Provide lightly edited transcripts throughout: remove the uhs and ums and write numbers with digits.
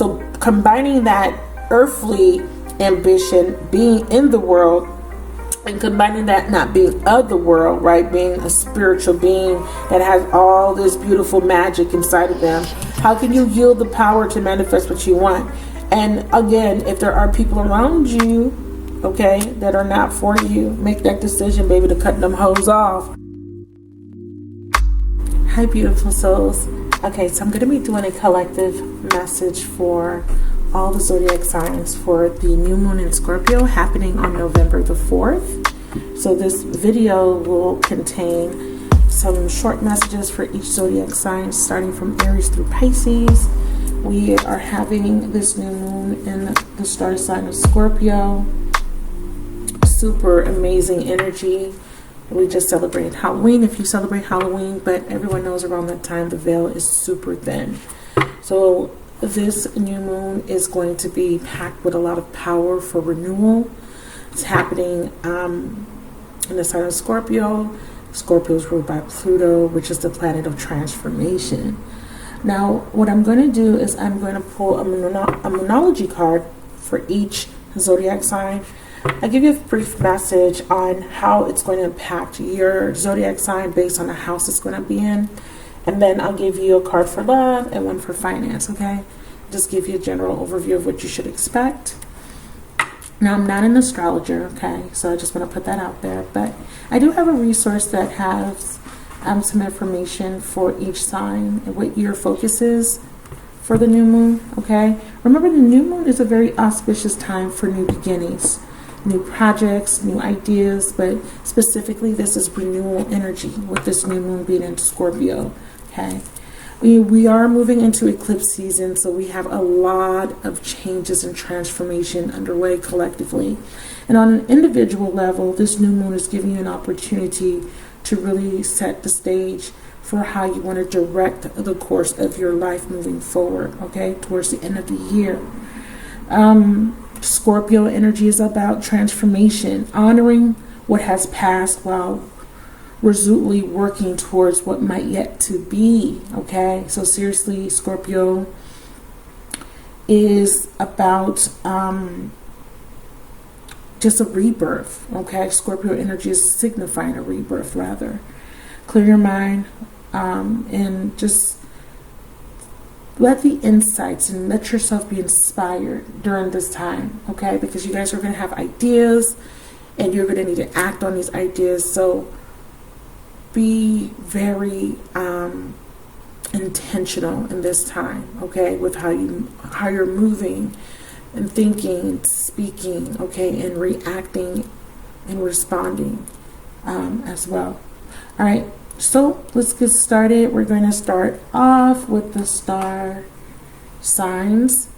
So combining that earthly ambition, being in the world, and combining that not being of the world, right, being a spiritual being that has all this beautiful magic inside of them, how can you yield the power to manifest what you want? And again, if there are people around you, okay, that are not for you, make that decision, baby, to cut them hoes off. Hi, beautiful souls. Okay, so I'm going to be doing a collective message for all the zodiac signs for the new moon in Scorpio happening on November the 4th. So this video will contain some short messages for each zodiac sign, starting from Aries through Pisces. We are having this new moon in the star sign of Scorpio. Super amazing energy. We just celebrated Halloween, if you celebrate Halloween, but everyone knows around that time the veil is super thin. So this new moon is going to be packed with a lot of power for renewal. It's happening in the sign of Scorpio. Scorpio is ruled by Pluto, which is the planet of transformation. Now, what I'm going to do is I'm going to pull a moonology card for each zodiac sign. I'll give you a brief message on how it's going to impact your zodiac sign based on the house it's going to be in. And then I'll give you a card for love and one for finance, okay? Just give you a general overview of what you should expect. Now, I'm not an astrologer, okay? So I just want to put that out there. But I do have a resource that has some information for each sign and what your focus is for the new moon, okay? Remember, the new moon is a very auspicious time for new beginnings, new projects, new ideas, but specifically this is renewal energy with this new moon being in Scorpio, okay? We are moving into eclipse season, so we have a lot of changes and transformation underway collectively. And on an individual level, this new moon is giving you an opportunity to really set the stage for how you want to direct the course of your life moving forward, okay, towards the end of the year. Scorpio energy is about transformation, honoring what has passed while resolutely working towards what might yet to be, okay? So seriously, Scorpio is about just a rebirth, okay? Scorpio energy is signifying a rebirth, rather. Clear your mind and just let the insights and let yourself be inspired during this time, okay? Because you guys are going to have ideas and you're going to need to act on these ideas. So be very intentional in this time, okay, with how you're moving and thinking, speaking, okay, and reacting and responding as well. All right, so let's get started. We're going to start off with the star signs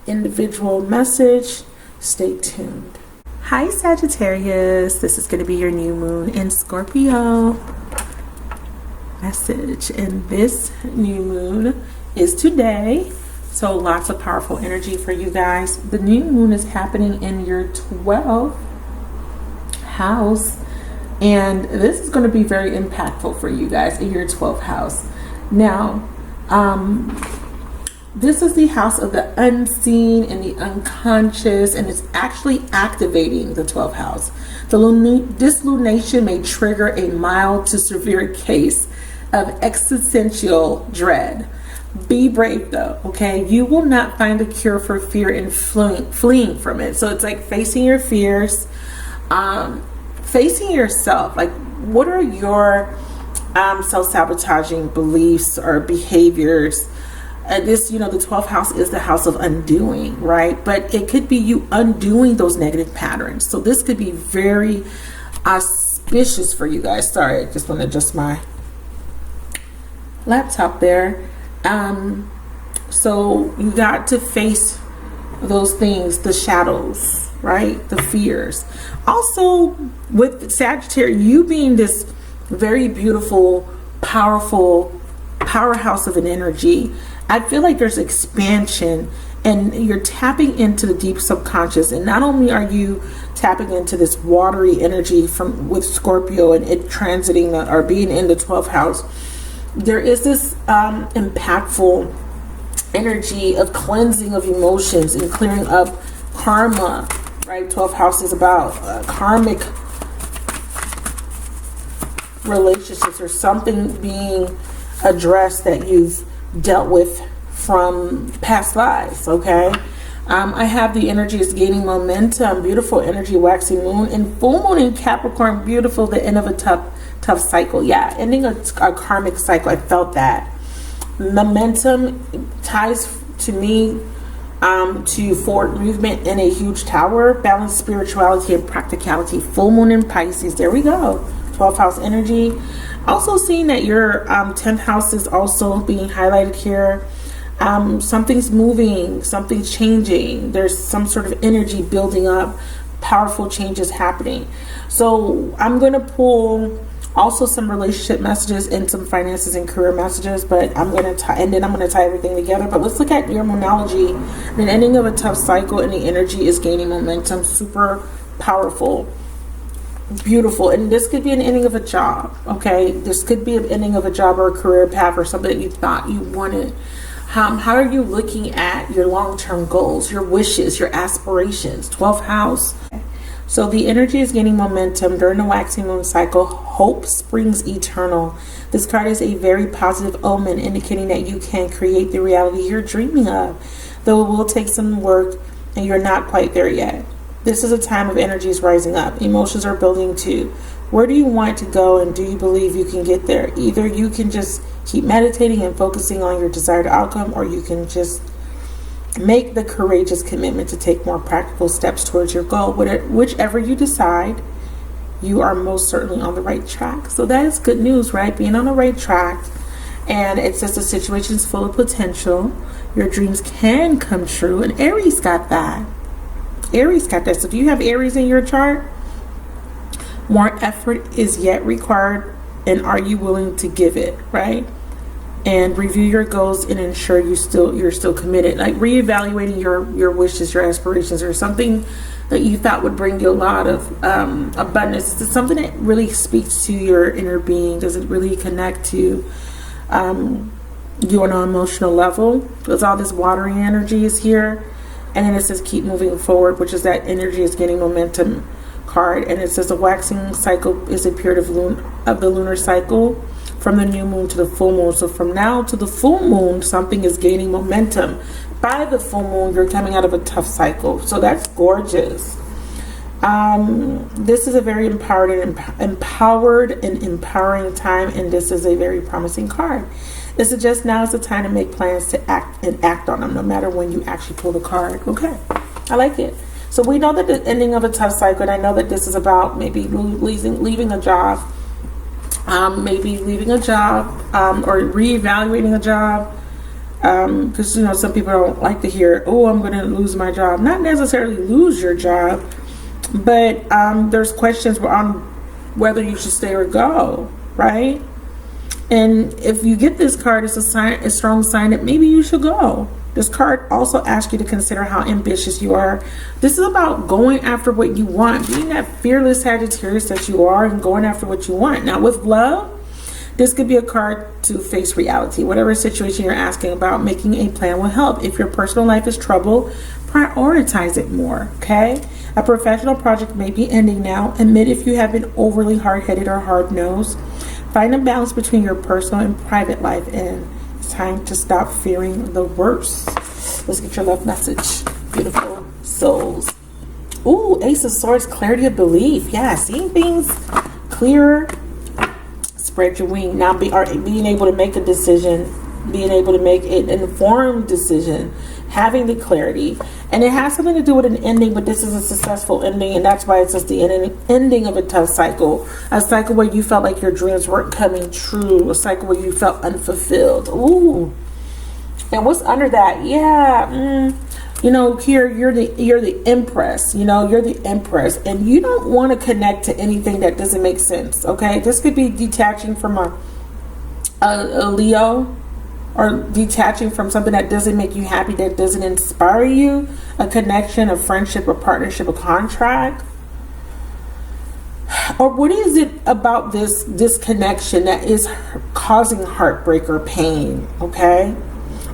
individual message. Stay tuned. Hi, Sagittarius. This is going to be your new moon in Scorpio message, and this new moon is today, so lots of powerful energy for you guys. The new moon is happening in your 12th house, and this is going to be very impactful for you guys in your 12th house. Now, this is the house of the unseen and the unconscious, and it's actually activating the 12th house. This lunation may trigger a mild to severe case of existential dread. Be brave though, okay? You will not find the cure for fear in fleeing from it. So it's like facing your fears, facing yourself. Like, what are your self-sabotaging beliefs or behaviors? This, the 12th house is the house of undoing, right? But it could be you undoing those negative patterns. So this could be very auspicious for you guys. Sorry, I just want to adjust my laptop there. So you got to face those things, the shadows, right? The fears. Also, with Sagittarius, you being this very beautiful, powerful powerhouse of an energy, I feel like there's expansion and you're tapping into the deep subconscious. And not only are you tapping into this watery energy with Scorpio and it transiting or being in the 12th house, there is this impactful energy of cleansing of emotions and clearing up karma, right? 12th house is about karmic relationships or something being addressed that you've dealt with from past lives, okay? I have the energy is gaining momentum, beautiful energy, waxing moon, and full moon in Capricorn, beautiful, the end of a tough cycle. Yeah, ending a karmic cycle. I felt that. Momentum ties to me to forward movement in a huge tower, balance spirituality and practicality. Full moon in Pisces. There we go. 12th house energy. Also seeing that your 10th house is also being highlighted here. Something's moving, something's changing. There's some sort of energy building up, powerful changes happening. So I'm going to pull also some relationship messages and some finances and career messages, but I'm going to tie, and then I'm going to tie everything together. But let's look at your moonology. The ending of a tough cycle and the energy is gaining momentum. Super powerful. Beautiful. And this could be an ending of a job, okay? This could be an ending of a job or a career path or something that you thought you wanted. How are you looking at your long-term goals, your wishes, your aspirations? 12th house. So the energy is gaining momentum during the waxing moon cycle. Hope springs eternal. This card is a very positive omen, indicating that you can create the reality you're dreaming of, though it will take some work and you're not quite there yet. This is a time of energies rising up. Emotions are building too. Where do you want to go, and do you believe you can get there? Either you can just keep meditating and focusing on your desired outcome, or you can just make the courageous commitment to take more practical steps towards your goal. Whichever you decide, you are most certainly on the right track. So that is good news, right? Being on the right track. And it says the situation is full of potential. Your dreams can come true. And Aries got that. Aries got that. So do you have Aries in your chart? More effort is yet required, and are you willing to give it, right? And review your goals and ensure you're still committed. Like reevaluating your wishes, your aspirations, or something that you thought would bring you a lot of abundance. It's something that really speaks to your inner being. Does it really connect to you on an emotional level? Because all this watering energy is here. And then it says keep moving forward, which is that energy is getting momentum card. And it says the waxing cycle is a period of the lunar cycle from the new moon to the full moon. So from now to the full moon, something is gaining momentum. By the full moon, you're coming out of a tough cycle. So that's gorgeous. This is a very empowered and empowering time, and this is a very promising card. It suggests now is the time to make plans to act on them, no matter when you actually pull the card. Okay, I like it. So we know that the ending of a tough cycle, and I know that this is about maybe leaving a job, maybe leaving a job, or reevaluating a job, because some people don't like to hear, oh, I'm going to lose my job. Not necessarily lose your job, but there's questions on whether you should stay or go, right? And if you get this card, it's a strong sign that maybe you should go. This card also asks you to consider how ambitious you are. This is about going after what you want, being that fearless Sagittarius that you are, and going after what you want. Now with love, this could be a card to face reality. Whatever situation you're asking about, making a plan will help. If your personal life is trouble, prioritize it more, okay? A professional project may be ending now. Admit if you have been overly hard-headed or hard-nosed. Find a balance between your personal and private life, and it's time to stop fearing the worst. Let's get your love message, beautiful souls. Ooh, Ace of Swords, clarity of belief. Yeah, seeing things clearer. Spread your wing. Now being able to make a decision, being able to make an informed decision, having the clarity. And it has something to do with an ending, but this is a successful ending, and that's why it's just the ending of a tough cycle. A cycle where you felt like your dreams weren't coming true. A cycle where you felt unfulfilled. Ooh. And what's under that? Yeah, here you're the empress. You're the empress, and you don't want to connect to anything that doesn't make sense. Okay, this could be detaching from a Leo, or detaching from something that doesn't make you happy, that doesn't inspire you. A connection, a friendship, a partnership, a contract. Or what is it about this connection that is causing heartbreak or pain? Okay.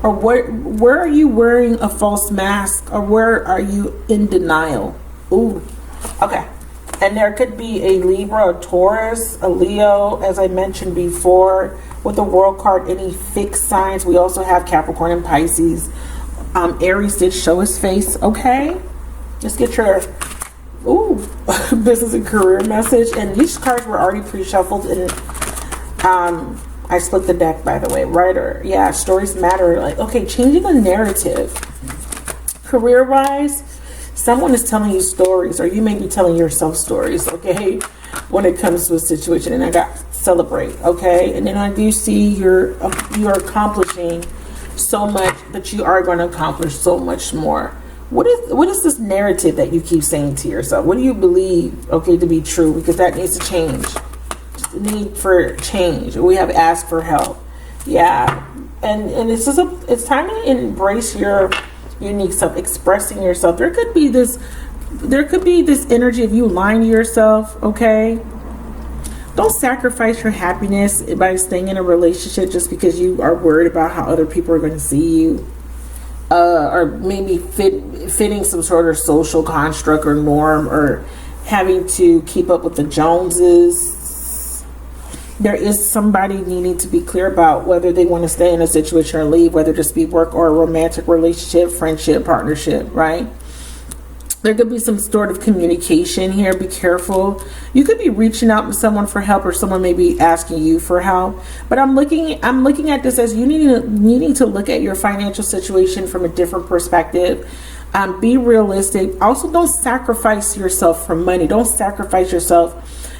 Or where are you wearing a false mask, or where are you in denial? Ooh, okay. And there could be a Libra, a Taurus, a Leo, as I mentioned before. With the World card, any fixed signs. We also have Capricorn and Pisces. Aries did show his face. Okay, let's get your business and career message. And these cards were already pre-shuffled, and I split the deck, by the way. Writer, yeah, stories matter. Like, okay, changing a narrative. Career-wise, someone is telling you stories, or you may be telling yourself stories, okay, when it comes to a situation. And I got celebrate, okay? And then I do see you're accomplishing so much, but you are going to accomplish so much more. What is this narrative that you keep saying to yourself? What do you believe, okay, to be true? Because that needs to change. Just need for change. We have asked for help. Yeah. And it's time to embrace your unique self, expressing yourself. There could be this energy of you lying to yourself, okay? Don't sacrifice your happiness by staying in a relationship just because you are worried about how other people are going to see you. Or maybe fitting some sort of social construct or norm, or having to keep up with the Joneses. There is somebody needing to be clear about whether they want to stay in a situation or leave, whether this be work or a romantic relationship, friendship, partnership, right? There could be some sort of communication here. Be careful. You could be reaching out to someone for help, or someone may be asking you for help. But I'm looking at this as you needing to look at your financial situation from a different perspective. Be realistic. Also, don't sacrifice yourself for money. Don't sacrifice yourself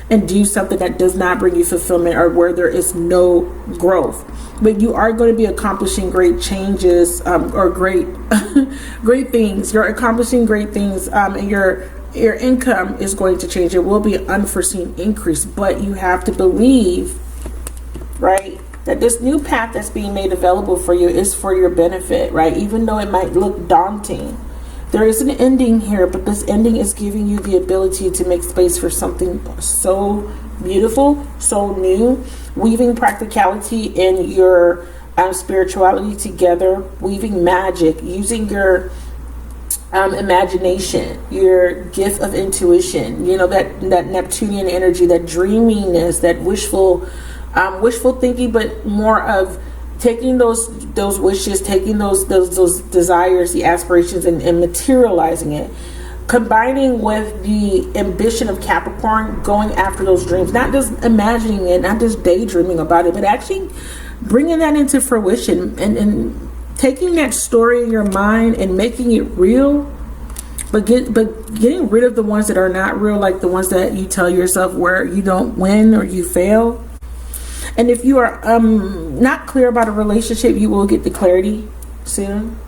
and do something that does not bring you fulfillment, or where there is no growth. But you are going to be accomplishing great changes, or great things. You're accomplishing great things, and your income is going to change. It will be an unforeseen increase, but you have to believe, right, that this new path that's being made available for you is for your benefit, right? Even though it might look daunting, there is an ending here, but this ending is giving you the ability to make space for something so beautiful, so new, weaving practicality and your spirituality together, weaving magic, using your imagination, your gift of intuition, you know, that Neptunian energy, that dreaminess, that wishful thinking, but more of taking those wishes, taking those desires, the aspirations, and materializing it, combining with the ambition of Capricorn, going after those dreams, not just imagining it, not just daydreaming about it, but actually bringing that into fruition, and taking that story in your mind and making it real, but getting rid of the ones that are not real, like the ones that you tell yourself where you don't win or you fail. And if you are not clear about a relationship, you will get the clarity soon.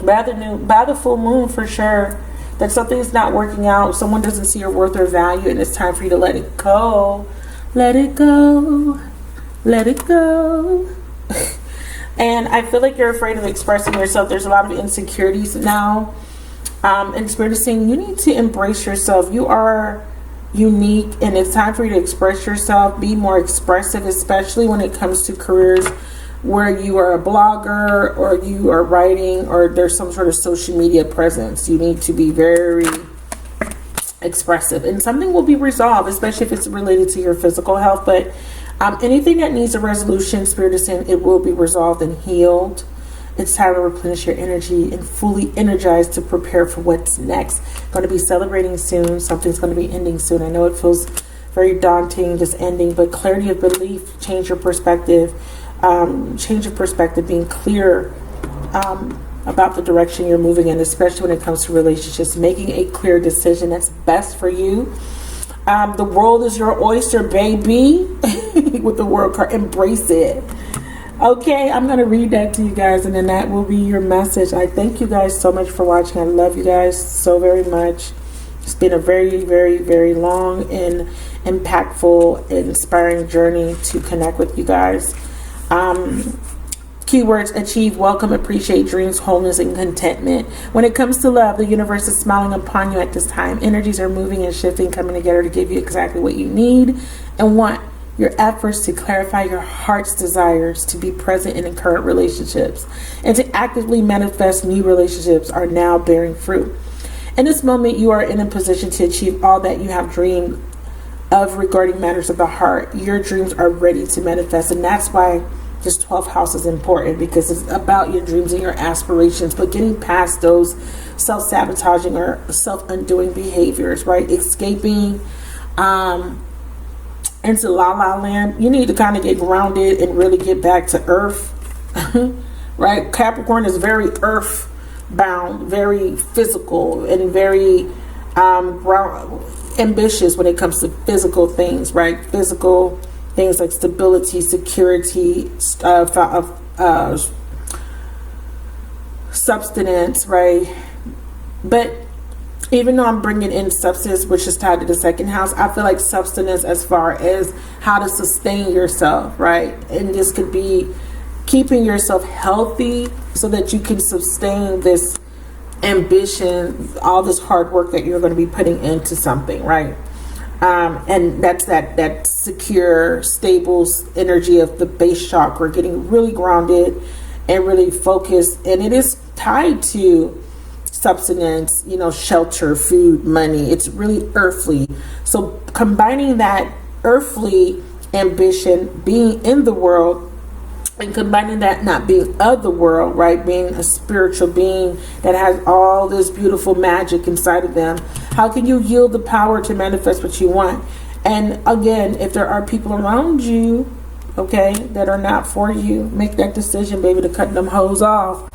By the full moon, for sure, that something's not working out. Someone doesn't see your worth or value, and it's time for you to let it go. Let it go. Let it go. And I feel like you're afraid of expressing yourself. There's a lot of insecurities now. And Spirit is saying you need to embrace yourself. You are unique, and it's time for you to express yourself. Be more expressive, especially when it comes to careers where you are a blogger, or you are writing, or there's some sort of social media presence. You need to be very expressive, and something will be resolved, especially if it's related to your physical health. But anything that needs a resolution, Spirit is saying it will be resolved and healed. It's time to replenish your energy and fully energized to prepare for what's next. Going to be celebrating soon. Something's going to be ending soon. I know it feels very daunting, just ending, but clarity of belief, change your perspective, being clear about the direction you're moving in, especially when it comes to relationships, making a clear decision that's best for you. The world is your oyster, baby. With the World card, embrace it. Okay, I'm going to read that to you guys, and then that will be your message. I thank you guys so much for watching. I love you guys so very much. It's been a very, very, very long and impactful, inspiring journey to connect with you guys. Keywords: achieve, welcome, appreciate, dreams, wholeness, and contentment. When it comes to love, the universe is smiling upon you at this time. Energies are moving and shifting, coming together to give you exactly what you need and want. your efforts to clarify your heart's desires to be present in current relationships and to actively manifest new relationships are now bearing fruit. In this moment, you are in a position to achieve all that you have dreamed of regarding matters of the heart. Your dreams are ready to manifest, and that's why this 12th house is important, because it's about your dreams and your aspirations, but getting past those self-sabotaging or self-undoing behaviors, right? Escaping into la la land. You need to kind of get grounded and really get back to earth. Right? Capricorn is very earth bound, very physical, and very ambitious when it comes to physical things, right? Physical things like stability, security, substance, right? But even though I'm bringing in substance, which is tied to the second house, I feel like substance as far as how to sustain yourself, right? And this could be keeping yourself healthy so that you can sustain this ambition, all this hard work that you're going to be putting into something, right? And that's that secure, stable energy of the base chakra, getting really grounded and really focused. And it is tied to substance, you know, shelter, food, money. It's really earthly. So combining that earthly ambition, being in the world, and combining that not being of the world, right? Being a spiritual being that has all this beautiful magic inside of them. How can you yield the power to manifest what you want? And again, if there are people around you, okay, that are not for you, make that decision, baby, to cut them hoes off.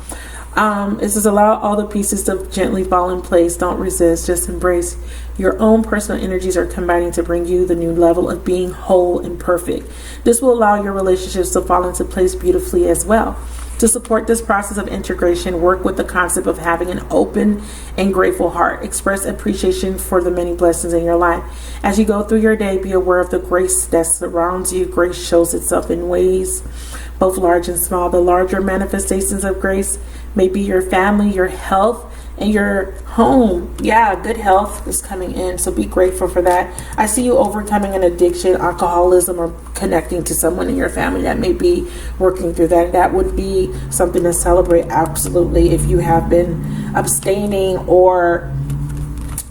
It says allow all the pieces to gently fall in place. Don't resist. Just embrace. Your own personal energies are combining to bring you the new level of being whole and perfect. This will allow your relationships to fall into place beautifully as well. To support this process of integration, work with the concept of having an open and grateful heart. Express appreciation for the many blessings in your life. As you go through your day, be aware of the grace that surrounds you. Grace shows itself in ways both large and small. The larger manifestations of grace may be your family, your health, and your home. Yeah, good health is coming in, so be grateful for that. I see you overcoming an addiction, alcoholism, or connecting to someone in your family that may be working through that. That would be something to celebrate, absolutely, if you have been abstaining or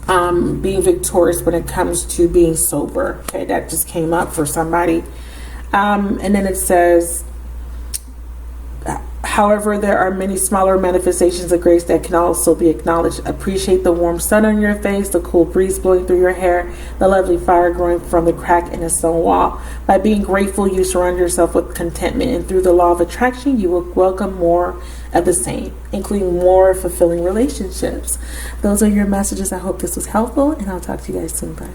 being victorious when it comes to being sober. Okay, that just came up for somebody. And then it says, however, there are many smaller manifestations of grace that can also be acknowledged. Appreciate the warm sun on your face, the cool breeze blowing through your hair, the lovely fire growing from the crack in a stone wall. By being grateful, you surround yourself with contentment, and through the law of attraction, you will welcome more of the same, including more fulfilling relationships. Those are your messages. I hope this was helpful, and I'll talk to you guys soon. Bye.